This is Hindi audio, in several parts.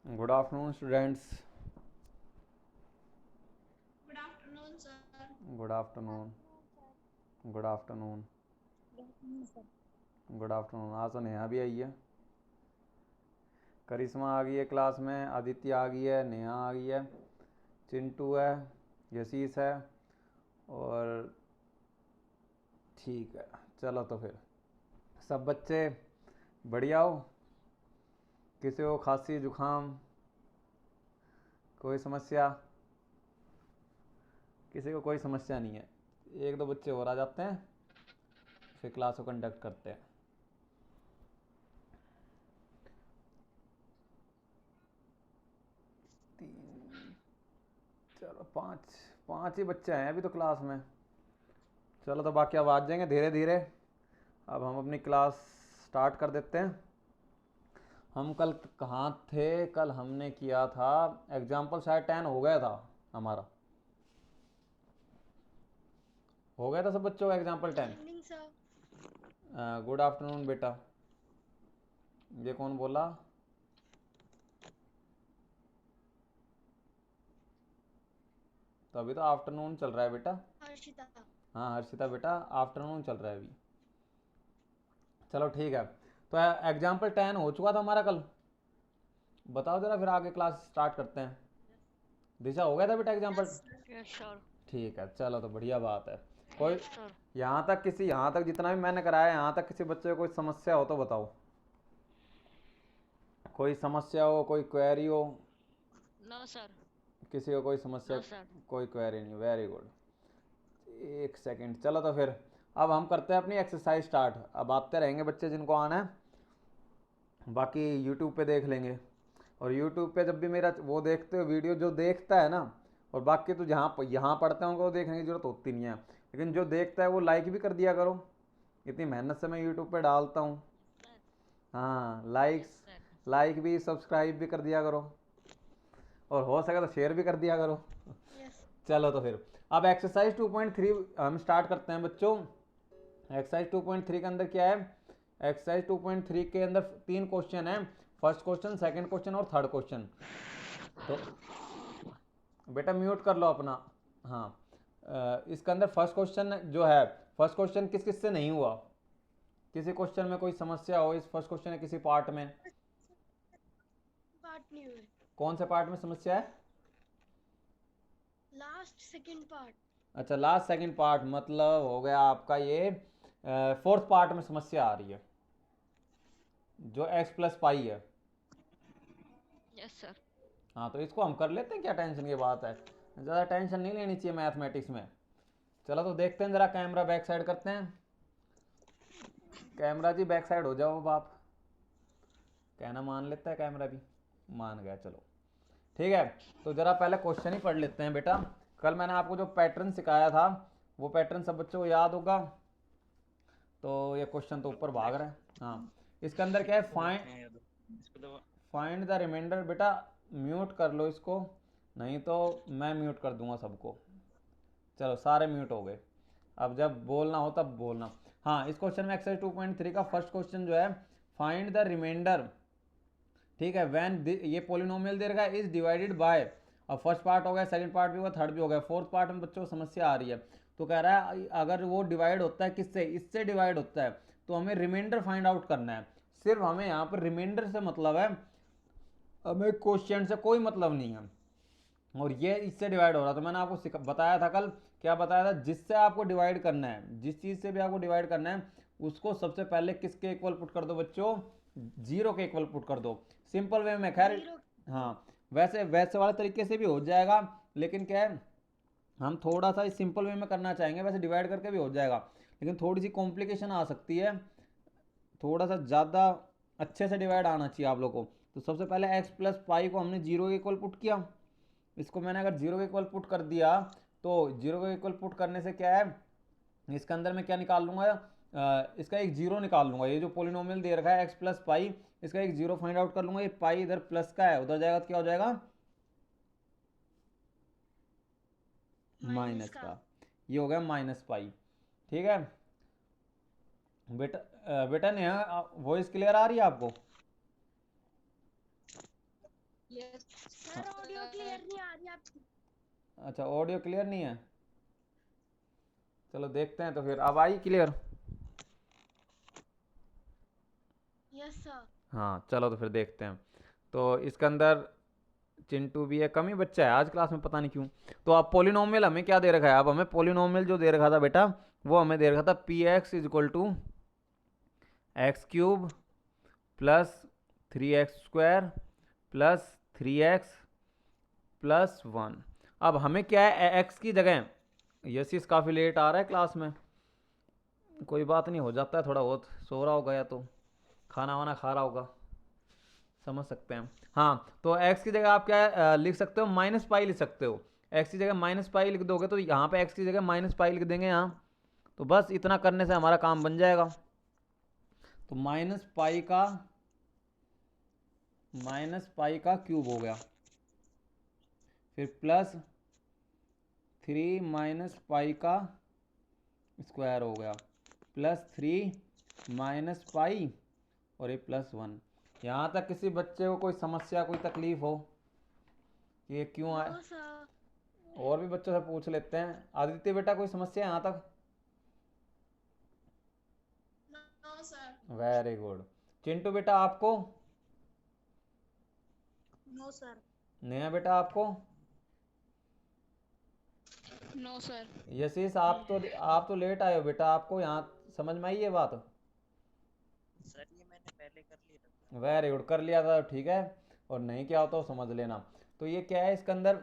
Good afternoon, students. Good afternoon, sir. Good afternoon. Good afternoon. Good afternoon. आज तो नेहा भी आई है, करिश्मा आ गई है क्लास में, आदित्य आ गई है, नेहा आ गई है, चिंटू है, यशीस है और ठीक है। चलो तो फिर सब बच्चे बढ़िया हो? किसी को खांसी जुकाम कोई समस्या? किसी को कोई समस्या नहीं है? एक दो बच्चे और आ जाते हैं, फिर क्लास को कंडक्ट करते हैं। तीन, चलो पाँच, पाँच ही बच्चे हैं अभी तो क्लास में। चलो तो बाकी अब आ जाएंगे धीरे धीरे। अब हम अपनी क्लास स्टार्ट कर देते हैं। हम कल कहाँ थे? कल हमने किया था एग्जाम्पल, शायद 10 हो गया था हमारा। हो गया था सब बच्चों का example 10? Evening sir. Good afternoon बेटा। ये कौन बोला? तो अभी तो आफ्टरनून चल रहा है बेटा। हर्षिता। हाँ हर्षिता बेटा, आफ्टरनून चल रहा है अभी। चलो ठीक है। तो एग्जाम्पल 10 हो चुका था हमारा कल। बताओ जरा, फिर आगे क्लास स्टार्ट करते हैं। दिशा हो गया था बेटा example? Yes sir. Yes sir. ठीक है, चलो तो बढ़िया बात है। कोई यस सर। यहाँ तक जितना भी मैंने कराया, यहाँ तक किसी बच्चे को कोई समस्या हो तो बताओ। कोई समस्या हो, कोई क्वेरी हो? No sir. किसी को कोई समस्या, नो सर। कोई क्वेरी नहीं? Very good. एक सेकंड, चलो तो फिर अब हम करते हैं अपनी एक्सरसाइज स्टार्ट। अब आते रहेंगे बच्चे जिनको आना है, बाकी यूट्यूब पे देख लेंगे। और यूट्यूब पे जब भी मेरा वो देखते हो वीडियो, जो देखता है ना, और बाकी तो जहाँ यहाँ पढ़ते हैं उनको देखने की जरूरत होती नहीं है, लेकिन जो देखता है वो लाइक भी कर दिया करो। इतनी मेहनत से मैं यूट्यूब पे डालता हूँ। सर। हाँ, यस लाइक्स, सर। लाइक भी, सब्सक्राइब भी कर दिया करो, और हो सके तो शेयर भी कर दिया करो। यस। चलो तो फिर अब एक्सरसाइज 2.3 हम स्टार्ट करते हैं बच्चों। एक्सरसाइज 2.3 के अंदर क्या है? एक्सरसाइज 2.3 के अंदर 3 क्वेश्चन है। फर्स्ट क्वेश्चन, सेकंड क्वेश्चन और थर्ड क्वेश्चन। तो बेटा म्यूट कर लो अपना। हाँ, इसके अंदर फर्स्ट क्वेश्चन जो है, फर्स्ट क्वेश्चन किस किस से नहीं हुआ? किसी क्वेश्चन में कोई समस्या हो इस फर्स्ट क्वेश्चन है किसी पार्ट में? पार्ट नहीं हुए। कौन से पार्ट में समस्या है? Last second part. अच्छा, लास्ट सेकंड पार्ट मतलब हो गया आपका ये फोर्थ पार्ट में समस्या आ रही है, जो एक्स प्लस पाई है। Yes sir. हाँ तो इसको हम कर लेते हैं, क्या टेंशन की बात है? ज़्यादा टेंशन नहीं लेनी चाहिए मैथमेटिक्स में। चलो तो देखते हैं, ज़रा कैमरा बैक साइड करते हैं। कैमरा जी बैक साइड हो जाओ अब आप। कहना मान लेता है कैमरा भी, मान गया। चलो ठीक है, तो ज़रा पहले क्वेश्चन ही पढ़ लेते हैं बेटा। कल मैंने आपको जो पैटर्न सिखाया था, वो पैटर्न सब बच्चों को याद होगा। तो ये क्वेश्चन तो ऊपर भाग रहा है। हाँ, इसके अंदर क्या है? Find the remainder. बेटा म्यूट कर लो इसको, नहीं तो मैं म्यूट कर दूंगा सबको। चलो सारे म्यूट हो गए। अब जब बोलना हो तब बोलना। हाँ, इस क्वेश्चन में एक्सरसाइज 2.3 का फर्स्ट क्वेश्चन जो है, फाइंड द रिमाइंडर। ठीक है, व्हेन ये पोलिनोमियल दे रखा है इज डिवाइडेड बाय। अब फर्स्ट पार्ट हो गया, सेकंड पार्ट भी होगा, थर्ड भी हो गया, फोर्थ पार्ट में बच्चों को समस्या आ रही है। तो कह रहा है अगर वो डिवाइड होता है किससे? इससे डिवाइड होता है, तो हमें रिमाइंडर फाइंड आउट करना है। सिर्फ हमें यहाँ पर रिमाइंडर से मतलब है, हमें क्वेश्चन से कोई मतलब नहीं है। और ये इससे डिवाइड हो रहा, तो मैंने आपको बताया था कल। क्या बताया था? जिससे आपको डिवाइड करना है, जिस चीज़ से भी आपको डिवाइड करना है, उसको सबसे पहले किसके इक्वल पुट कर दो बच्चों? जीरो के इक्वल पुट कर दो। सिंपल वे में, खैर। जीरो। हाँ, वैसे वैसे वाले तरीके से भी हो जाएगा, लेकिन क्या है, हम थोड़ा सा सिंपल वे में करना चाहेंगे। वैसे डिवाइड करके भी हो जाएगा, लेकिन थोड़ी सी कॉम्प्लिकेशन आ सकती है। थोड़ा सा ज़्यादा अच्छे से डिवाइड आना चाहिए आप लोगों को। तो सबसे पहले एक्स प्लस पाई को हमने जीरो के इक्वल पुट किया। इसको मैंने अगर जीरो के इक्वल पुट कर दिया, तो जीरो के इक्वल पुट करने से क्या है, इसके अंदर मैं क्या निकाल लूंगा? इसका एक जीरो निकाल लूंगा। ये जो पोलिनोमियल दे रखा है एक्स प्लस पाई, इसका एक जीरो फाइंड आउट कर लूंगा। ये पाई इधर प्लस का है, उधर जाएगा तो क्या हो जाएगा? माइनस माइनस का। का। ये हो गया माइनस पाई। ठीक है बेटा। बेटा नेहा, वॉइस क्लियर आ रही है आपको? क्लियर नहीं आ रही आपकी। अच्छा, ऑडियो क्लियर नहीं है, चलो देखते हैं तो फिर। अब आई क्लियर? Yes sir. हाँ चलो तो फिर देखते हैं। तो इसके अंदर चिंटू भी है, कम ही बच्चा है आज क्लास में, पता नहीं क्यों। तो अब पोलिनोमियल हमें क्या दे रखा है? अब हमें पोलिनोमियल जो दे रखा था बेटा, वो हमें दे रखा था p x is equal to x cube plus 3x² plus 3x plus 1। अब हमें क्या है, एक्स की जगह, यसीस काफ़ी लेट आ रहा है क्लास में, कोई बात नहीं, हो जाता है थोड़ा बहुत, सो रहा होगा या तो खाना वाना खा रहा होगा, समझ सकते हैं। हाँ, तो x की जगह आप क्या लिख सकते हो, माइनस पाई लिख सकते हो। x की जगह माइनस पाई लिख दोगे तो यहाँ पे x की जगह माइनस पाई लिख देंगे यहाँ, तो बस इतना करने से हमारा काम बन जाएगा। तो माइनस पाई का क्यूब हो गया, फिर प्लस 3 माइनस पाई का स्क्वायर हो गया, प्लस 3 माइनस पाई और ये प्लस 1। यहाँ तक किसी बच्चे को कोई समस्या, कोई तकलीफ हो कि ये क्यों आए? No sir. और भी बच्चों से पूछ लेते हैं। आदित्य बेटा, कोई समस्या है यहाँ तक? No sir. Very good. Chintu बेटा आपको? No sir. नया बेटा आपको? No sir. यशीश आप तो लेट आए हो बेटा, आपको यहाँ समझ में आई ये बात? सर ये मैंने पहले कर लिया था। वेरी गुड, कर लिया था, ठीक है। और नहीं क्या होता हो समझ लेना। तो ये क्या है, इसके अंदर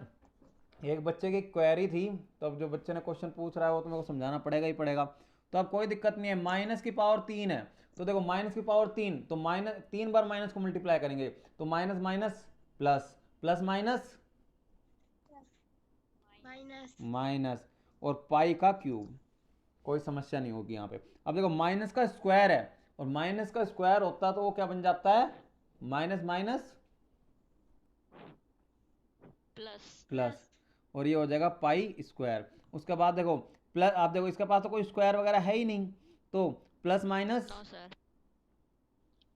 एक बच्चे की क्वेरी थी, तो अब जो बच्चे ने क्वेश्चन पूछ रहा है वो तो मेरे को समझाना पड़ेगा ही पड़ेगा। तो अब कोई दिक्कत नहीं है, माइनस की पावर 3 है, तो देखो माइनस की पावर 3, तो माइनस 3 बार माइनस को मल्टीप्लाई करेंगे, तो minus minus plus, plus minus minus. Minus, और पाई का क्यूब, कोई समस्या नहीं होगी यहाँ पे। अब देखो माइनस का स्क्वायर है, और माइनस का स्क्वायर होता तो वो क्या बन जाता है, माइनस माइनस प्लस। प्लस, और ये हो जाएगा पाई स्क्वायर। उसके बाद देखो प्लस, आप देखो इसके पास तो कोई स्क्वायर वगैरह है ही नहीं, तो plus minus no sir.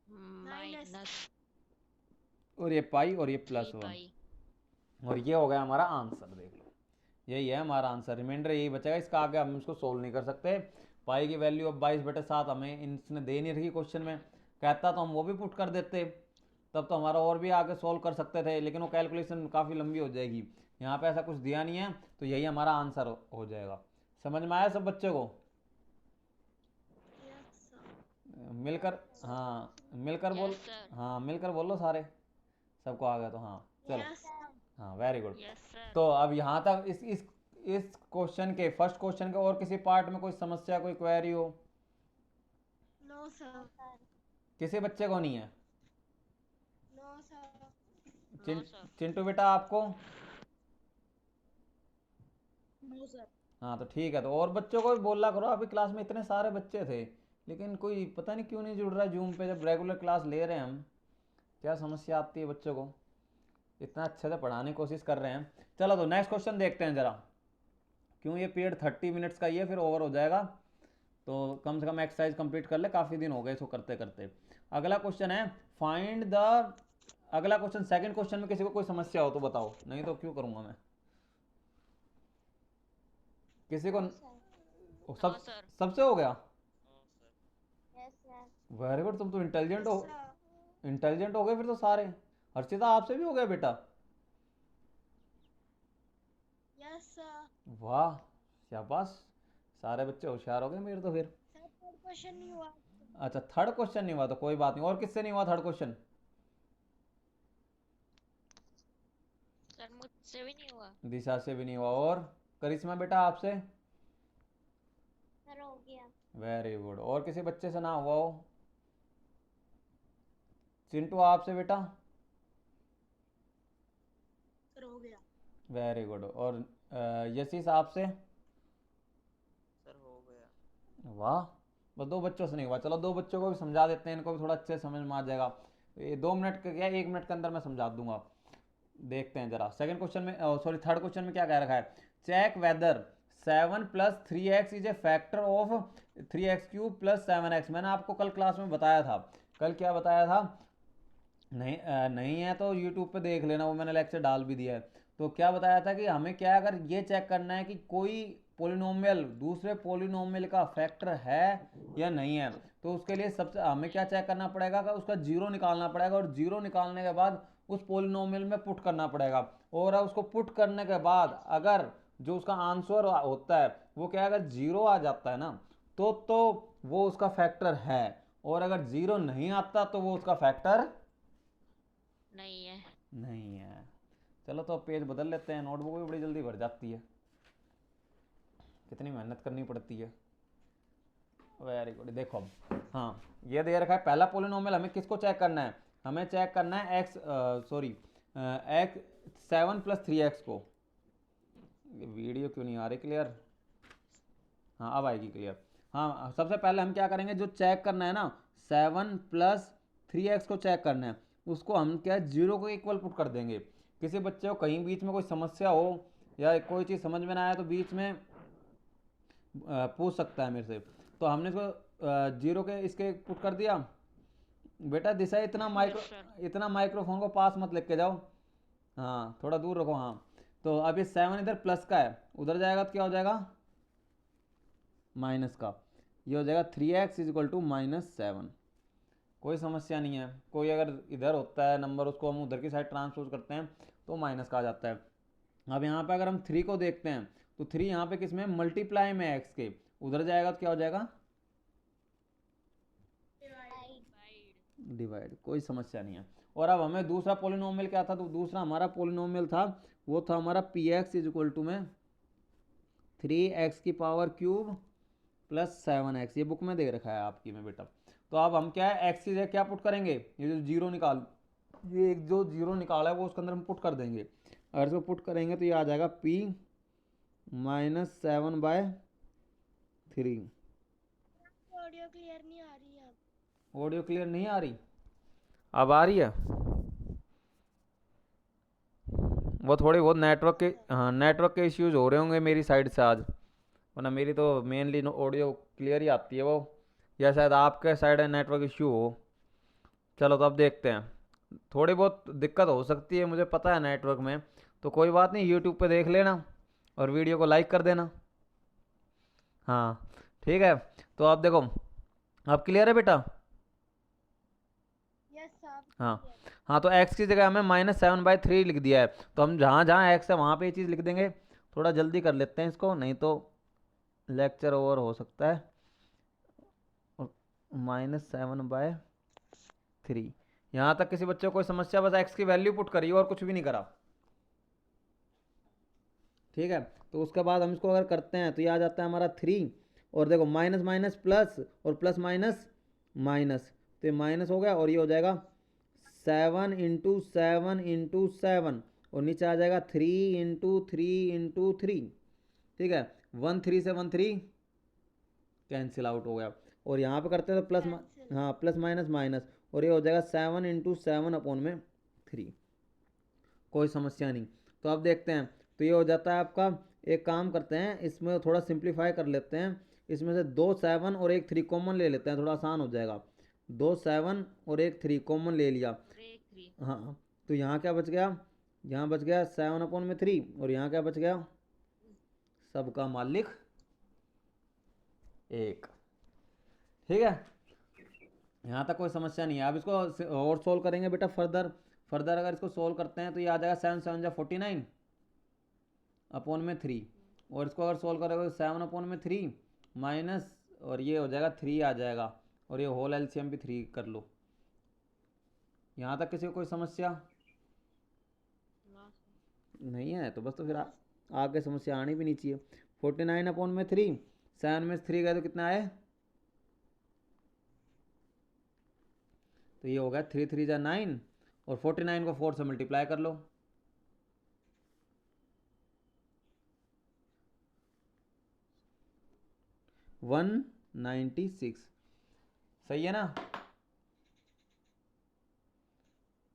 Minus और ये पाई और ये प्लस 1, पाई। और ये हो गया हमारा आंसर। देख लो, यही है हमारा आंसर, रिमाइंडर यही बचेगा, इसका आगे हम इसको सोल्व नहीं कर सकते। पाई की वैल्यू अब 22/7 हमें इसने दे नहीं रखी क्वेश्चन में, कहता तो हम वो भी पुट कर देते, तब तो हमारा और भी आगे सोल्व कर सकते थे, लेकिन वो कैलकुलेशन काफ़ी लंबी हो जाएगी। यहाँ पे ऐसा कुछ दिया नहीं है, तो यही हमारा आंसर हो जाएगा। समझ में आया सब बच्चे को? Yes sir. मिलकर, हाँ मिलकर बोल, यस सर। हाँ मिलकर बोलो सारे, सबको आ गया तो हाँ चलो, यस हाँ वेरी गुड। Yes sir. तो अब यहाँ तक इस क्वेश्चन के, फर्स्ट क्वेश्चन के और किसी पार्ट में कोई समस्या, कोई क्वेरी हो? No sir. किसी बच्चे को नहीं है? No sir. No sir. Chintu बेटा आपको? No sir. हाँ तो ठीक है, तो और बच्चों को भी बोला करो, अभी क्लास में इतने सारे बच्चे थे, लेकिन कोई पता नहीं क्यों नहीं जुड़ रहा है जूम पे, जब रेगुलर क्लास ले रहे हैं हम, क्या समस्या आती है बच्चों को, इतना अच्छे से पढ़ाने की कोशिश कर रहे हैं। चलो तो नेक्स्ट क्वेश्चन देखते हैं जरा, क्यों ये पीरियड 30 मिनट्स का ही है, फिर ओवर हो जाएगा, तो कम से कम एक्सरसाइज कंप्लीट कर ले, काफ़ी दिन हो गए इसको करते करते। अगला क्वेश्चन है फाइंड द, अगला क्वेश्चन सेकंड क्वेश्चन में किसी को कोई समस्या हो तो बताओ, नहीं तो क्यों करूँगा मैं। किसी को सब, सर। सबसे हो गया? Yes sir. वेरी गुड, तुम तो इंटेलिजेंट हो गए फिर तो सारे। हर्षिता आपसे भी हो गया बेटा? Yes sir. वाह शाबाश, सारे बच्चे होशियार हो गए मेरे तो फिर। सर थर्ड क्वेश्चन नहीं हुआ। अच्छा थर्ड क्वेश्चन नहीं हुआ तो कोई बात नहीं, और किससे नहीं हुआ थर्ड क्वेश्चन? सर मुझसे भी नहीं हुआ। दिशा से भी नहीं हुआ, और करिश्मा बेटा आपसे? सर हो गया। वेरी गुड, और किसी बच्चे से ना हुआ हो? चिंटू आपसे बेटा? सर हो गया। वेरी गुड, और यशीश आपसे? सर हो गया। वाह, बस 2 बच्चों से नहीं हुआ। चलो 2 बच्चों को भी समझा देते हैं, इनको भी थोड़ा अच्छे से समझ में आ जाएगा। ये 2 मिनट का क्या, 1 मिनट के अंदर मैं समझा दूंगा। देखते हैं जरा सेकंड क्वेश्चन में, सॉरी थर्ड क्वेश्चन में क्या कह रखा है, check whether 7 + 3x is a factor of 3x³ + 7x। मैंने आपको कल क्लास में बताया था, कल क्या बताया था, नहीं नहीं है तो यूट्यूब पे देख लेना, वो मैंने लेक्चर डाल भी दिया है। तो क्या बताया था कि हमें क्या अगर ये चेक करना है कि कोई पोलिनोमियल दूसरे पोलिनोमियल का फैक्टर है या नहीं है, तो उसके लिए सबसे हमें क्या चेक करना पड़ेगा कि उसका जीरो निकालना पड़ेगा, और जीरो निकालने के बाद उस पोलिनोमियल में पुट करना पड़ेगा, और उसको पुट करने के बाद अगर जो उसका आंसर होता है वो क्या अगर जीरो आ जाता है ना, तो वो उसका फैक्टर है, और अगर जीरो नहीं आता तो वो उसका फैक्टर नहीं है। नहीं है। चलो तो अब पेज बदल लेते हैं, नोटबुक भी बड़ी जल्दी भर जाती है, कितनी मेहनत करनी पड़ती है। वेरी गुड, देखो अब हाँ ये दे रखा है पहला पोलिनोमियल, हमें किसको चेक करना है, हमें चेक करना है एक्स एक्स 7+3x को। ये वीडियो क्यों नहीं आ रही क्लियर, हाँ अब आएगी क्लियर। हाँ सबसे पहले हम क्या करेंगे, जो चेक करना है ना 7+3x को चेक करना है, उसको हम क्या जीरो को इक्वल पुट कर देंगे। किसी बच्चे को कहीं बीच में कोई समस्या हो या कोई चीज़ समझ में ना आए तो बीच में पूछ सकता है मेरे से। तो हमने इसको जीरो के इसके पुट कर दिया। बेटा दिशा इतना माइक्रोफोन को पास मत लेके जाओ, हाँ थोड़ा दूर रखो। हाँ तो अब ये 7 इधर प्लस का है, उधर जाएगा तो क्या हो जाएगा माइनस का, ये हो जाएगा 3x = -7। कोई समस्या नहीं है, कोई अगर इधर होता है नंबर उसको हम उधर की साइड ट्रांसपोज करते हैं तो माइनस का आ जाता है। अब यहाँ पे अगर हम 3 को देखते हैं तो 3 यहाँ पे किस में मल्टीप्लाई में x के, उधर जाएगा तो क्या हो जाएगा डिवाइड, कोई समस्या नहीं है। और अब हमें दूसरा पोलिनोमियल क्या था, तो दूसरा हमारा पोलिनोमियल था वो था हमारा px = 3x³ + 7x, ये बुक में दे रखा है आपकी में बेटा। तो अब हम क्या है x की जगह क्या पुट करेंगे, ये जो जीरो निकाल, ये एक जो जीरो निकाला है वो उसके अंदर हम पुट कर देंगे। अगर इसको पुट करेंगे तो ये आ जाएगा p -7/3। ऑडियो क्लियर नहीं आ रही है। ऑडियो क्लियर नहीं आ रही, अब आ रही है। वो थोड़ी बहुत नेटवर्क के, हाँ नेटवर्क के इश्यूज हो रहे होंगे मेरी साइड से आज, वरना मेरी तो मेनली ऑडियो क्लियर ही आती है वो, या शायद आपके साइड नेटवर्क इश्यू हो। चलो तो अब देखते हैं, थोड़ी बहुत दिक्कत हो सकती है मुझे पता है नेटवर्क में, तो कोई बात नहीं, यूट्यूब पे देख लेना और वीडियो को लाइक कर देना। हाँ ठीक है, तो आप देखो अब क्लियर है बेटा। यस साहब। हाँ हाँ, तो x की जगह हमें -7/3 लिख दिया है, तो हम जहाँ जहाँ x है वहाँ पे ये चीज़ लिख देंगे। थोड़ा जल्दी कर लेते हैं इसको, नहीं तो लेक्चर ओवर हो सकता है। -7/3, यहाँ तक किसी बच्चे को कोई समस्या, बस x की वैल्यू पुट करिए और कुछ भी नहीं करा, ठीक है। तो उसके बाद हम इसको अगर करते हैं तो ये आ जाता है हमारा 3, और देखो माइनस माइनस प्लस और प्लस माइनस माइनस, तो ये माइनस हो गया, और ये हो जाएगा 7 × 7 × 7, और नीचे आ जाएगा 3 × 3 × 3, ठीक है। 1 3 से 1 3 कैंसिल आउट हो गया, और यहाँ पे करते हैं तो प्लस हाँ प्लस माइनस माइनस, और ये हो जाएगा 7 × 7/3। कोई समस्या नहीं। तो अब देखते हैं, तो ये हो जाता है आपका, एक काम करते हैं इसमें थोड़ा सिंप्लीफाई कर लेते हैं, इसमें से 2 7 और 1 3 कॉमन ले लेते हैं, थोड़ा आसान हो जाएगा। 2 7 और 1 3 कॉमन ले लिया, हाँ तो यहाँ क्या बच गया, यहाँ बच गया 7/3, और यहाँ क्या बच गया सबका मालिक 1, ठीक है। यहाँ तक कोई समस्या नहीं है। अब इसको और सोल्व करेंगे बेटा फर्दर अगर इसको सोल्व करते हैं तो ये आ जाएगा 7 7 जा 49/3, और इसको अगर सोल्व करोगे 7/3 माइनस, और ये हो जाएगा 3 आ जाएगा, और ये होल एलसीएम भी 3 कर लो। यहाँ तक किसी को कोई समस्या नहीं है, तो बस तो फिर आगे समस्या आनी भी नहीं चाहिए। 49/3, 7 में 3 गए तो कितना आए, तो ये हो गया 3 3 जा 9, और 49 को 4 से मल्टीप्लाई कर लो, वन 96, सही है ना।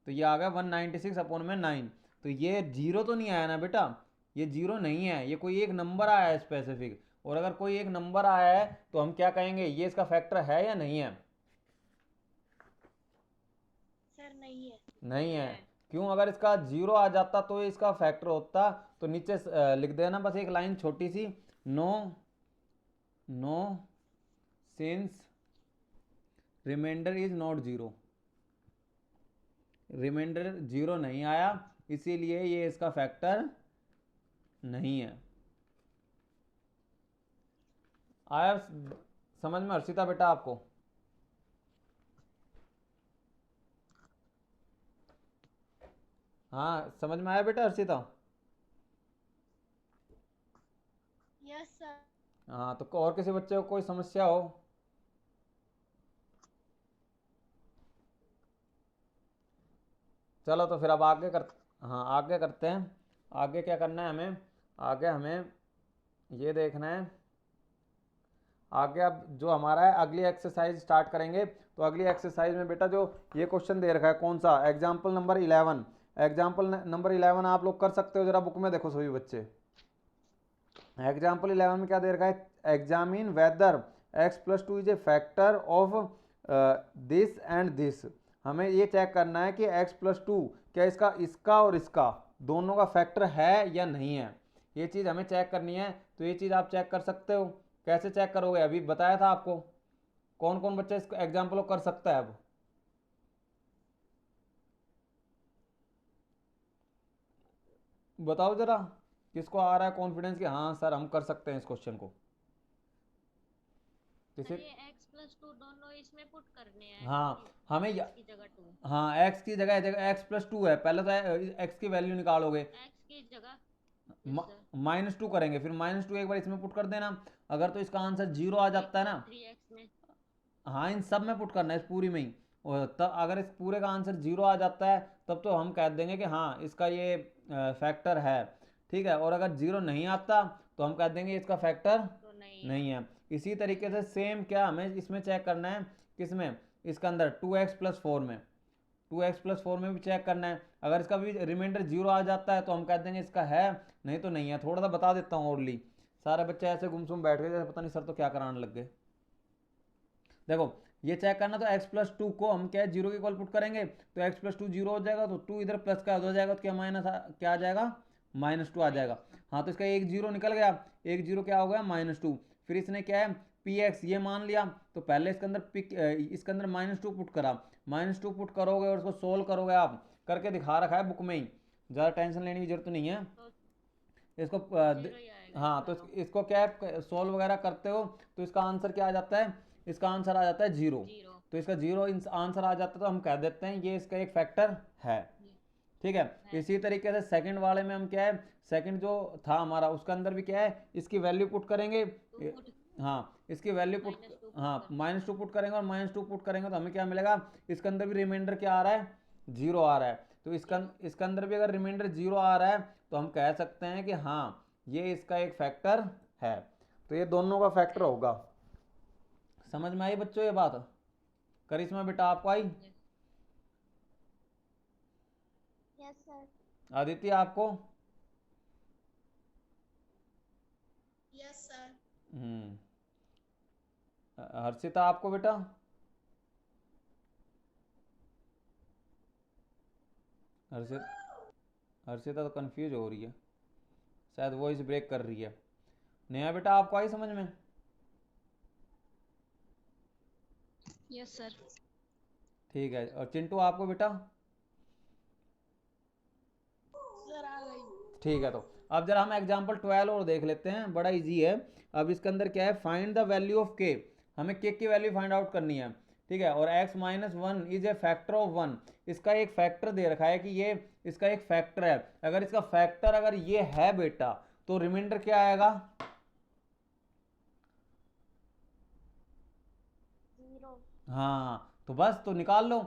तो ये आ गया 196/9। तो ये जीरो तो नहीं आया ना बेटा, ये जीरो नहीं है, ये कोई एक नंबर आया है स्पेसिफिक, और अगर कोई एक नंबर आया है तो हम क्या कहेंगे, ये इसका फैक्टर है या नहीं है, सर नहीं है। नहीं है। क्यों, अगर इसका 0 आ जाता तो ये इसका फैक्टर होता। तो नीचे लिख देना बस एक लाइन छोटी सी, no no since remainder is not 0, remainder 0 नहीं आया इसीलिए ये इसका फैक्टर नहीं है। आया समझ में हर्षिता बेटा आपको? हाँ समझ में आया बेटा हर्षिता? Yes sir. हाँ तो और किसी बच्चे को कोई समस्या हो? चलो तो फिर अब आगे कर, हाँ आगे करते हैं। आगे क्या करना है हमें, आगे हमें ये देखना है। आगे अब जो हमारा है अगली एक्सरसाइज स्टार्ट करेंगे। तो अगली एक्सरसाइज में बेटा जो ये क्वेश्चन दे रखा है कौन सा, एग्जाम्पल नंबर 11। एग्जाम्पल नंबर 11 आप लोग कर सकते हो, जरा बुक में देखो सभी बच्चे। एग्जाम्पल 11 में क्या दे रखा है, examine whether x + 2 is a factor of this and this. हमें ये चेक करना है कि x + 2 क्या इसका और इसका दोनों का फैक्टर है या नहीं है, ये चीज़ हमें चेक करनी है। तो ये चीज़ आप चेक कर सकते हो। कैसे चेक करोगे, अभी बताया था आपको। कौन कौन बच्चा इसको एग्जाम्पल कर सकता है अब? बताओ जरा, किसको आ रहा है कॉन्फिडेंस कि हाँ सर हम कर सकते हैं इस क्वेश्चन को? सर किसे? ये x+2 दोनों इसमें पुट करने हैं हाँ हमें x की जगह 2, हाँ x की जगह x + 2 है, पहले तो x की वैल्यू निकालोगे, x की जगह। Yes sir. -2 करेंगे, फिर -2 एक बार इसमें पुट कर देना। अगर तो इसका आंसर 0 आ जाता है ना, 3x में। हाँ इन सब में पुट करना है, इस पूरी में ही। और तब अगर इस पूरे का आंसर 0 आ जाता है तब तो हम कह देंगे कि हाँ इसका ये फैक्टर है, ठीक है। और अगर 0 नहीं आता तो हम कह देंगे इसका फैक्टर तो नहीं है। इसी तरीके से सेम क्या हमें इसमें चेक करना है, किसमें, इसके अंदर 2x + 4 में, 2x + 4 में भी चेक करना है। अगर इसका भी रिमाइंडर 0 आ जाता है तो हम कह देंगे इसका है, नहीं तो नहीं है। थोड़ा सा बता देता हूँ ओरली, सारे बच्चे ऐसे गुमसुम बैठ गए जैसे पता नहीं सर तो क्या कराने लग गए। देखो ये चेक करना, तो x + 2 को हम क्या है 0 के इक्वल पुट करेंगे, तो x + 2 0 हो जाएगा, तो 2 इधर प्लस का हो जाएगा, तो क्या क्या आ जाएगा, -2 आ जाएगा। हाँ तो इसका एक 0 निकल गया, एक 0 क्या हो गया, -2। फिर इसने क्या है px ये मान लिया, तो पहले इसके अंदर इसके अंदर -2 पुट करा, -2 पुट करोगे और इसको सोल्व करोगे, आप करके दिखा रखा है बुक में ही, ज़्यादा टेंशन लेने की जरूरत नहीं है तो इसको। 0 ही आएगा हाँ तो इसका तो। इसको क्या है सोल्व वगैरह करते हो तो इसका आंसर क्या आ जाता है, इसका आंसर आ जाता है 0। 0। तो इसका 0 आंसर आ जाता है तो हम कह देते हैं ये इसका एक फैक्टर है, ठीक है। है। इसी तरीके से सेकंड वाले में हम क्या है, सेकंड जो था हमारा उसके अंदर भी क्या है, इसकी वैल्यू पुट करेंगे। 2 पुट। हाँ इसकी वैल्यू पुट, -2 पुट हाँ करना है। -2 पुट करेंगे, और -2 पुट करेंगे तो हमें क्या मिलेगा, इसके अंदर भी रिमाइंडर क्या आ रहा है, 0 आ रहा है। तो इसके अंदर भी अगर रिमाइंडर 0 आ रहा है तो हम कह सकते हैं कि हाँ ये इसका एक फैक्टर है। तो ये दोनों का फैक्टर होगा। समझ में आई बच्चों ये बात? करिश्मा बेटा आपको आई? Yes sir. आदित्य आपको? Yes sir. हम्म। हर्षिता आपको बेटा? हर्षिता तो कंफ्यूज हो रही है, शायद वॉइस ब्रेक कर रही है। नेहा बेटा आपको आई समझ में? Yes sir. ठीक है। और चिंटू आपको बेटा? सर आ गई। ठीक है। तो अब जरा हम एग्जांपल 12 और देख लेते हैं, बड़ा इजी है। अब इसके अंदर क्या है, फाइंड द वैल्यू ऑफ के, हमें के की वैल्यू फाइंड आउट करनी है, ठीक है। और x - 1 is a factor of 1, इसका एक फैक्टर दे रखा है कि ये इसका एक फैक्टर है। अगर इसका फैक्टर अगर ये है बेटा तो रिमाइंडर क्या आएगा, 0। हाँ तो बस तो निकाल लो।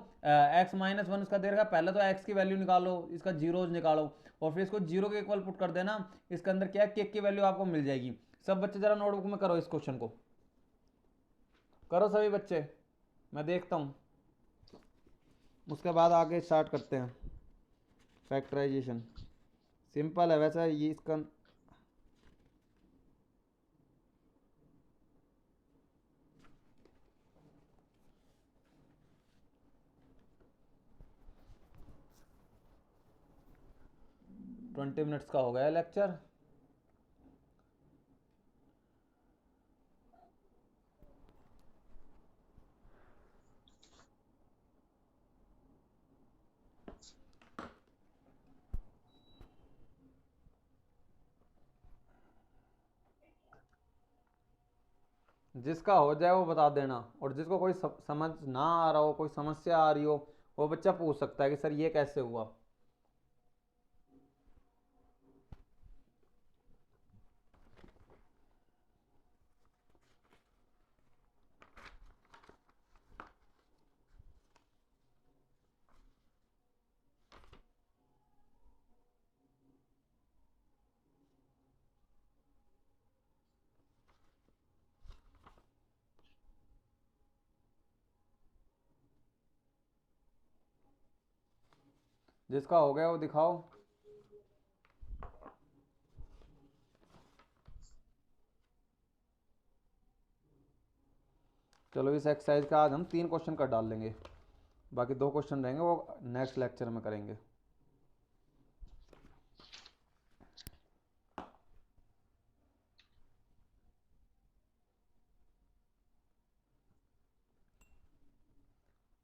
x - 1 इसका दे रखा है, पहले तो x की वैल्यू निकालो, इसका जीरोज निकालो, और फिर इसको 0 के इक्वल पुट कर देना। इसके अंदर क्या है के की वैल्यू आपको मिल जाएगी। सब बच्चे जरा नोटबुक में करो, इस क्वेश्चन को करो सभी बच्चे, मैं देखता हूँ, उसके बाद आगे स्टार्ट करते हैं फैक्टराइजेशन। सिंपल है वैसे ये इसका। 20 मिनट्स का हो गया लेक्चर। जिसका हो जाए वो बता देना, और जिसको कोई समझ ना आ रहा हो, कोई समस्या आ रही हो, वो बच्चा पूछ सकता है कि सर ये कैसे हुआ। जिसका हो गया वो दिखाओ। चलो इस एक्सरसाइज का आज हम 3 क्वेश्चन कर डाल लेंगे, बाकी 2 क्वेश्चन रहेंगे वो नेक्स्ट लेक्चर में करेंगे।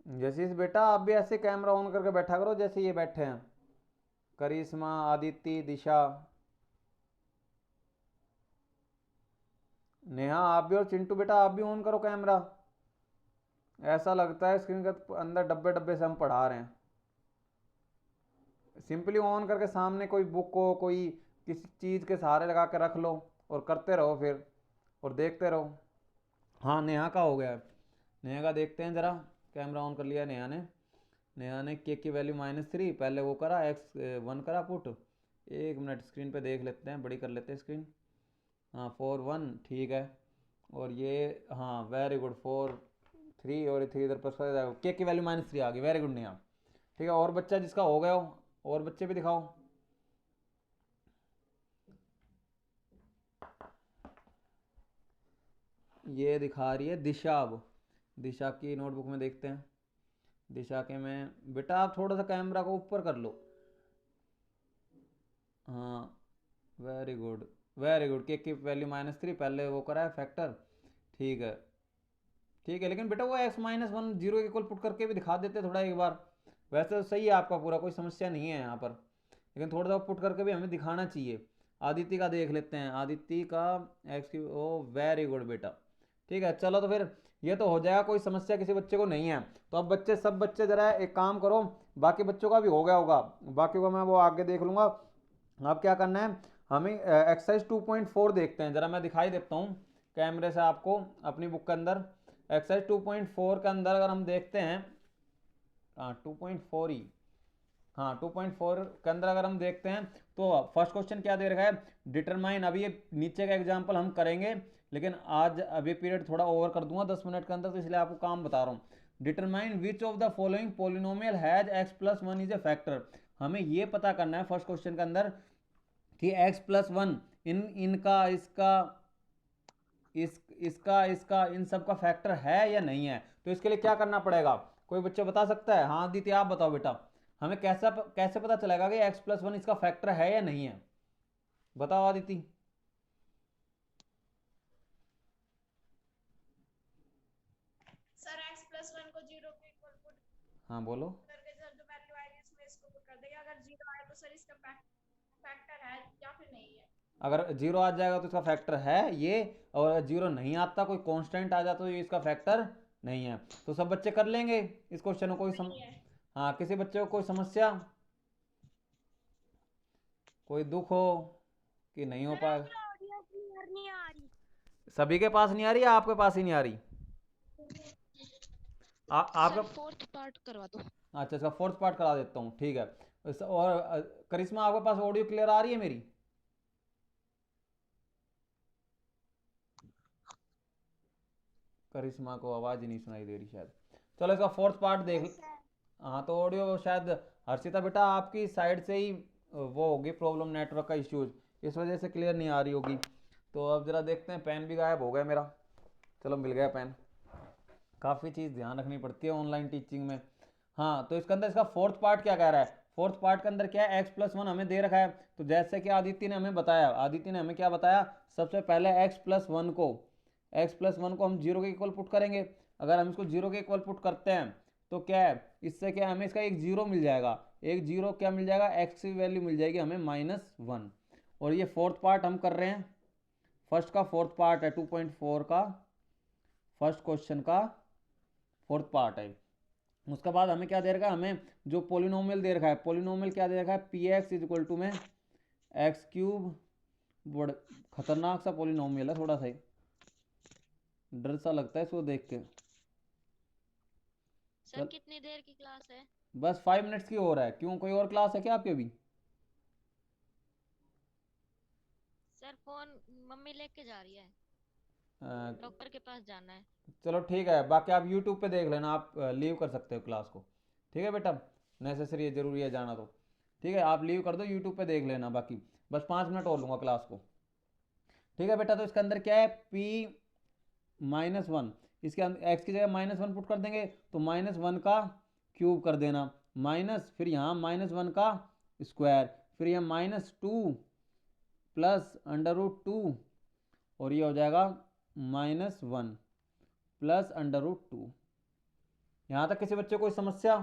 जैसे बेटा आप भी ऐसे कैमरा ऑन करके बैठा करो जैसे ये बैठे हैं, करिश्मा, आदित्य, दिशा, नेहा आप भी, और चिंटू बेटा आप भी ऑन करो कैमरा। ऐसा लगता है स्क्रीन के अंदर डब्बे डब्बे से हम पढ़ा रहे हैं। सिंपली ऑन करके सामने कोई बुक को, कोई किसी चीज़ के सहारे लगा के रख लो और करते रहो फिर, और देखते रहो। हाँ नेहा का हो गया है, नेहा का देखते हैं ज़रा। कैमरा ऑन कर लिया नेहा ने। नेहा ने के की वैल्यू -3 पहले वो करा, x1 करा पुट। 1 मिनट स्क्रीन पे देख लेते हैं, बड़ी कर लेते हैं स्क्रीन। हाँ 4 1 ठीक है, और ये हाँ वेरी गुड 4 3, और 3 इधर पर के की वैल्यू -3 आ गई, वेरी गुड नेहा। ठीक है, और बच्चा जिसका हो गया हो, और बच्चे भी दिखाओ। ये दिखा रही है दिशा। अब दिशा की नोटबुक में देखते हैं। दिशा के में बेटा आप थोड़ा सा कैमरा को ऊपर कर लो। हाँ वेरी गुड वेरी गुड, के की वैल्यू -3 पहले वो करा है फैक्टर। ठीक है ठीक है, लेकिन बेटा वो x-1 जीरो इक्वल पुट करके भी दिखा देते थोड़ा एक बार। वैसे तो सही है आपका पूरा, कोई समस्या नहीं है यहाँ पर, लेकिन थोड़ा सा पुट करके भी हमें दिखाना चाहिए। आदित्य का देख लेते हैं, आदित्य का एक्स की, ओ वेरी गुड बेटा। ठीक है चलो, तो फिर ये तो हो जाएगा, कोई समस्या किसी बच्चे को नहीं है। तो अब बच्चे, सब बच्चे जरा एक काम करो, बाकी बच्चों का भी हो गया होगा, बाकी को मैं वो आगे देख लूँगा। अब क्या करना है हमें, एक्सरसाइज 2.4 देखते हैं जरा, मैं दिखाई देता हूँ कैमरे से आपको अपनी बुक के अंदर। एक्सरसाइज 2.4 के अंदर अगर हम देखते हैं, हाँ 2.4 ही, हाँ 2.4 के अंदर अगर हम देखते हैं तो फर्स्ट क्वेश्चन क्या दे रखा है, डिटरमाइन। अभी ये नीचे का एग्जाम्पल हम करेंगे, लेकिन आज अभी पीरियड थोड़ा ओवर कर दूंगा 10 मिनट के अंदर, तो इसलिए आपको काम बता रहा हूँ। Determine which of the following polynomial has x+1 is a factor. हमें ये पता करना है फर्स्ट क्वेश्चन के अंदर कि x+1 इनका, इसका इन सब का फैक्टर है या नहीं है। तो इसके लिए क्या करना पड़ेगा, कोई बच्चा बता सकता है? हाँ आदित्य आप बताओ बेटा, हमें कैसे पता चलेगा कि x+1 इसका फैक्टर है या नहीं है, बताओ आदित्य। सर x+1 को 0 के इक्वल पुट हाँ बोलो। करके सर जो वैल्यू आएगी इसमें इसको पुट कर देंगे, अगर 0 आए तो सर इसका फैक्टर है या फिर नहीं है। अगर 0 आ जाएगा तो इसका फैक्टर है ये, और 0 नहीं आता, कोई कांस्टेंट आ जाता तो ये इसका फैक्टर नहीं है। तो सब बच्चे कर लेंगे इस क्वेश्चन को, नहीं है। हाँ किसी बच्चे को कोई समस्या, कोई दुख हो कि नहीं हो पाएगा? ऑडियो क्लियर नहीं आ रही। सभी के पास नहीं आ रही है, आपके पास ही नहीं आ रही? आपका सर फोर्थ पार्ट करवा दो। अच्छा, इसका फोर्थ पार्ट करा देता हूँ, ठीक है। और करिश्मा आपके पास ऑडियो क्लियर आ रही है मेरी? करिश्मा को आवाज़ ही नहीं सुनाई दे रही शायद। चलो इसका फोर्थ पार्ट देख। हाँ तो ऑडियो शायद, हर्षिता बेटा आपकी साइड से ही वो होगी प्रॉब्लम, नेटवर्क का इश्यूज, इस वजह से क्लियर नहीं आ रही होगी। तो अब ज़रा देखते हैं, पेन भी गायब हो गया मेरा, चलो मिल गया पेन। काफ़ी चीज़ ध्यान रखनी पड़ती है ऑनलाइन टीचिंग में। हाँ तो इसके अंदर इसका फोर्थ पार्ट क्या कह रहा है, फोर्थ पार्ट के अंदर क्या है, x प्लस वन हमें दे रखा है। तो जैसे कि आदित्य ने हमें बताया, आदित्य ने हमें क्या बताया, सबसे पहले x प्लस वन को हम जीरो के इक्वल पुट करेंगे। अगर हम इसको जीरो के इक्वल पुट करते हैं तो क्या है, इससे क्या हमें इसका एक जीरो मिल जाएगा, एक जीरो क्या मिल जाएगा, x की वैल्यू मिल जाएगी हमें -1। और ये फोर्थ पार्ट हम कर रहे हैं, फर्स्ट का फोर्थ पार्ट है 2.4 का, फर्स्ट क्वेश्चन का फोर्थ पार्ट है। उसके बाद हमें क्या दे रखा है, हमें जो पोलिनोमियल दे रखा है, पोलिनोमियल क्या दे रखा है, p x is equal to में एक्स क्यूब। बड़ खतरनाक सा पोलिनोमियल है, थोड़ा सा ही डर सा लगता है इसको देख के। सर चल कितनी देर की क्लास है? बस 5 मिनट्स की हो रहा है, क्यों कोई और क्लास है क्या आपकी अभी? सर फोन मम्मी लेके जा रही है, अ, डॉक्टर के पास जाना है। चलो ठीक है, बाकी आप यूट्यूब पे देख लेना, आप लीव कर सकते हो क्लास को। ठीक है बेटा, नेसेसरी है, ज़रूरी है जाना तो ठीक है, आप लीव कर दो, यूट्यूब पे देख लेना। बाकी बस 5 मिनट और लूँगा क्लास को। ठीक है बेटा, तो इसके अंदर क्या है, p -1, इसके अंदर x की जगह -1 पुट कर देंगे, तो -1 का क्यूब कर देना, माइनस फिर यहाँ -1 का स्क्वायर, फिर यहाँ -2 प्लस √2, और ये हो जाएगा -1 प्लस √2। यहाँ तक किसी बच्चे को कोई समस्या?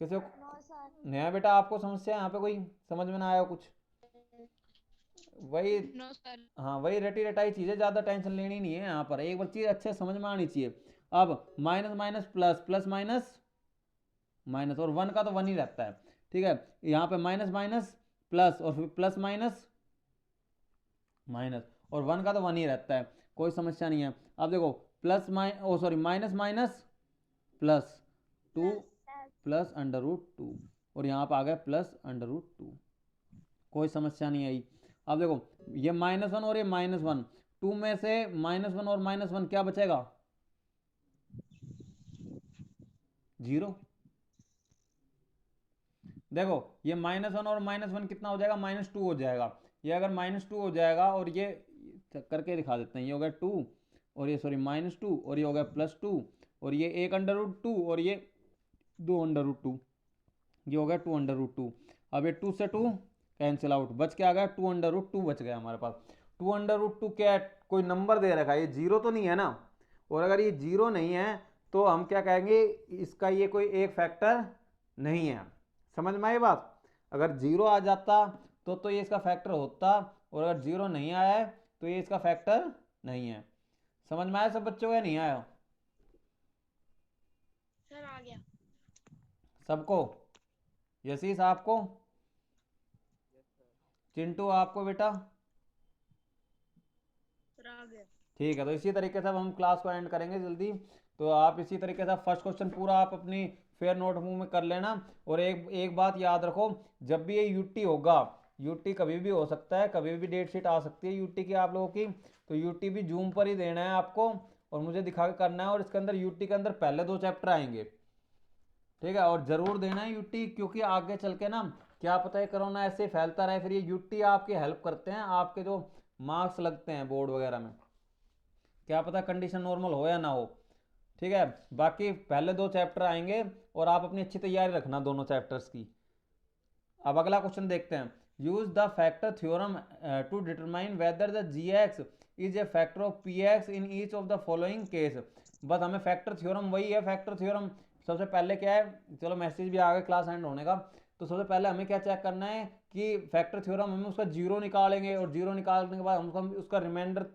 किसी को नो सर। नया बेटा आपको समस्या है यहाँ पे, कोई समझ में ना आया कुछ? वही, नो सर। हाँ वही रटी रटाई चीज़ है, ज़्यादा टेंशन लेनी नहीं है यहाँ पर, एक बार चीज़ अच्छे से समझ में आनी चाहिए। अब minus minus plus, plus minus minus, और वन का तो वन ही रहता है। ठीक है, यहाँ पे माइनस माइनस प्लस, और फिर प्लस माइनस माइनस, और वन का तो वन ही रहता है, कोई समस्या नहीं है। अब देखो plus minus minus plus 2 plus √2, और यहाँ पर आ गया प्लस √2, कोई समस्या नहीं आई। अब देखो ये -1 और ये -1, 2 में से -1 और -1 क्या बचेगा, 0। देखो ये -1 और -1 कितना हो जाएगा, -2 हो जाएगा। ये अगर -2 हो जाएगा, और ये करके दिखा देते हैं, ये हो गया 2, और ये सॉरी -2, और ये हो गया +2, और ये 1 √2, और ये 2 √2, ये हो गया 2 √2। अब ये 2 से 2 कैंसिल आउट, बच के आ गया 2 √2 बच गया हमारे पास। 2 √2 क्या है, कोई नंबर दे रखा है, ये जीरो तो नहीं है ना, और अगर ये जीरो नहीं है तो हम क्या कहेंगे, इसका ये कोई एक फैक्टर नहीं है। समझ में आई बात? अगर जीरो आ जाता तो ये इसका फैक्टर होता, और अगर जीरो नहीं आया है तो ये इसका फैक्टर नहीं है। समझ में आया सब बच्चों को या नहीं आया सर आ गया। सबको? यशीस आपको? चिंटू आपको बेटा? सर आ गया। ठीक है, तो इसी तरीके से अब हम क्लास को एंड करेंगे जल्दी। तो आप इसी तरीके से फर्स्ट क्वेश्चन पूरा आप अपनी फेयर नोटबुक में कर लेना। और एक बात याद रखो, जब भी ये यूटी होगा, यूटी कभी भी हो सकता है, कभी भी डेट शीट आ सकती है यूटी की आप लोगों की, तो यूटी भी जूम पर ही देना है आपको, और मुझे दिखा के करना है। और इसके अंदर यूटी के अंदर पहले 2 चैप्टर आएंगे, ठीक है, और ज़रूर देना है यूटी, क्योंकि आगे चल के ना क्या पता है कोरोना ऐसे फैलता रहे, फिर ये यूटी आपकी हेल्प करते हैं, आपके जो मार्क्स लगते हैं बोर्ड वगैरह में, क्या पता कंडीशन नॉर्मल हो या ना हो। ठीक है, बाकी पहले 2 चैप्टर आएंगे, और आप अपनी अच्छी तैयारी रखना दोनों चैप्टर्स की। अब अगला क्वेश्चन देखते हैं, use the factor theorem to determine whether the g x is a factor of p x in each of the following case. बस हमें फैक्टर थ्योरम वही है, फैक्टर थ्योरम सबसे पहले क्या है, चलो मैसेज भी आ गया क्लास एंड होने का, तो सबसे पहले हमें क्या चेक करना है कि फैक्टर थ्योरम हम उसका जीरो निकालेंगे, और जीरो निकालने के बाद हम उसका रिमाइंडर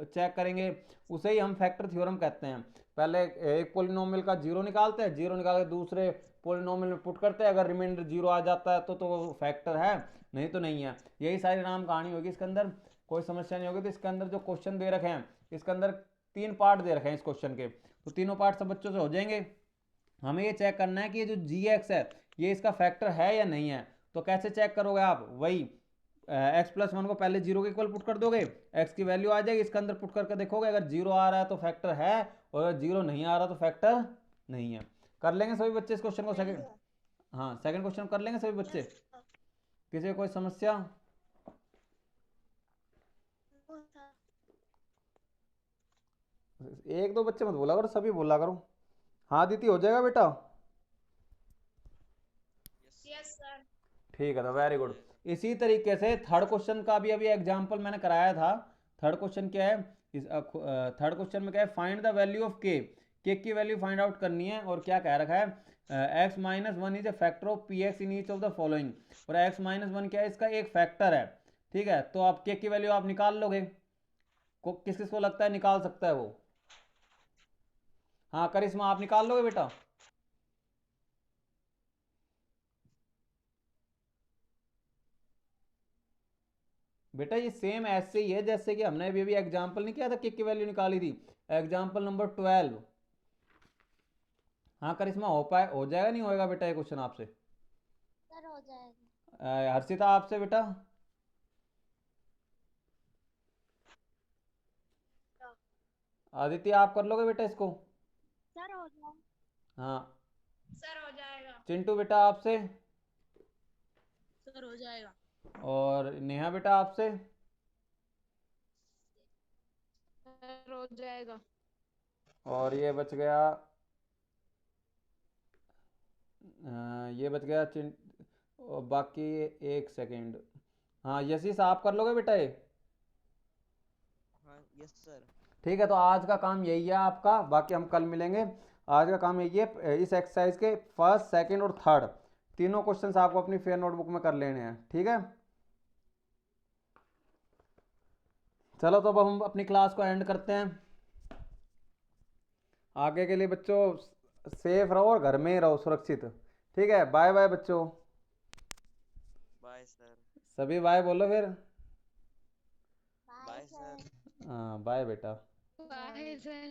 चेक करेंगे, उसे ही हम फैक्टर थ्योरम कहते हैं। पहले एक पोलिनोमियल का जीरो निकालते हैं, जीरो निकाल के दूसरे पोलिनोमियल में पुट करते हैं, अगर रिमाइंडर जीरो आ जाता है तो वो फैक्टर है, नहीं तो नहीं है। यही सारी नाम कहानी होगी इसके अंदर, कोई समस्या नहीं होगी। तो इसके अंदर जो क्वेश्चन दे रखे हैं, इसके अंदर 3 पार्ट दे रखे हैं इस क्वेश्चन के, तो तीनों पार्ट सब बच्चों से हो जाएंगे। हमें ये चेक करना है कि ये जो जी एक्स है ये इसका फैक्टर है या नहीं है। तो कैसे चेक करोगे आप, वही एक्स प्लस वन को पहले जीरो के इक्वल पुट कर दोगे, एक्स की वैल्यू आ जाएगी, इसके अंदर पुट करके देखोगे, अगर जीरो आ रहा है तो फैक्टर है, और अगर जीरो नहीं आ रहा तो फैक्टर नहीं है। कर लेंगे सभी बच्चे इस क्वेश्चन को? सेकंड, हाँ सेकंड क्वेश्चन कर लेंगे सभी बच्चे? किसी को कोई समस्या? एक दो बच्चे मत बोला करो, सभी बोला करो। हाँ दीदी हो जाएगा बेटा? ठीक है, तो वेरी गुड। इसी तरीके से थर्ड क्वेश्चन का भी अभी एग्जांपल मैंने कराया था। थर्ड क्वेश्चन क्या है, इस थर्ड क्वेश्चन में क्या है, फाइंड द वैल्यू ऑफ के की वैल्यू फाइंड आउट करनी है। और क्या कह रखा है, x minus one is a factor of p x in each of the following. और एक्स माइनस वन क्या है, इसका एक फैक्टर है। ठीक है, तो आप के की वैल्यू आप निकाल लोगे, किस किस को लगता है निकाल सकता है वो? हाँ करिश्मा, आप निकाल लोगे बेटा? बेटा ये सेम ऐसे ही है जैसे कि हमने अभी अभी एग्जाम्पल नहीं किया था, किक की वैल्यू निकाली थी, एग्जाम्पल नंबर 12। हाँ करिश्मा, हो जाएगा नहीं होएगा बेटा ये क्वेश्चन आपसे? सर हो जाएगा। हर्षिता आपसे बेटा? आदित्य आप कर लोगे बेटा इसको? सर हो जाएगा। हाँ। सर हो जाएगा। चिंटू बेटा आपसे? सर हो जाएगा। और नेहा बेटा आपसे? सर हो जाएगा। और ये बच गया, ये बच गया और बाकी एक सेकंड। हाँ यशीस आप कर लोगे बेटा ये? हाँ यस सर। ठीक है, तो आज का काम यही है आपका, बाकी हम कल मिलेंगे। आज का काम यही है, इस एक्सरसाइज के फर्स्ट सेकंड और थर्ड तीनों क्वेश्चंस आपको अपनी फेयर नोटबुक में कर लेने हैं। ठीक है, चलो तो अब हम अपनी क्लास को एंड करते हैं। आगे के लिए बच्चों सेफ रहो और घर में ही रहो सुरक्षित। ठीक है, बाय बाय बच्चों। Bye sir. सभी बाय बोलो फिर। Bye sir. हाँ बाय बेटा। Bye sir.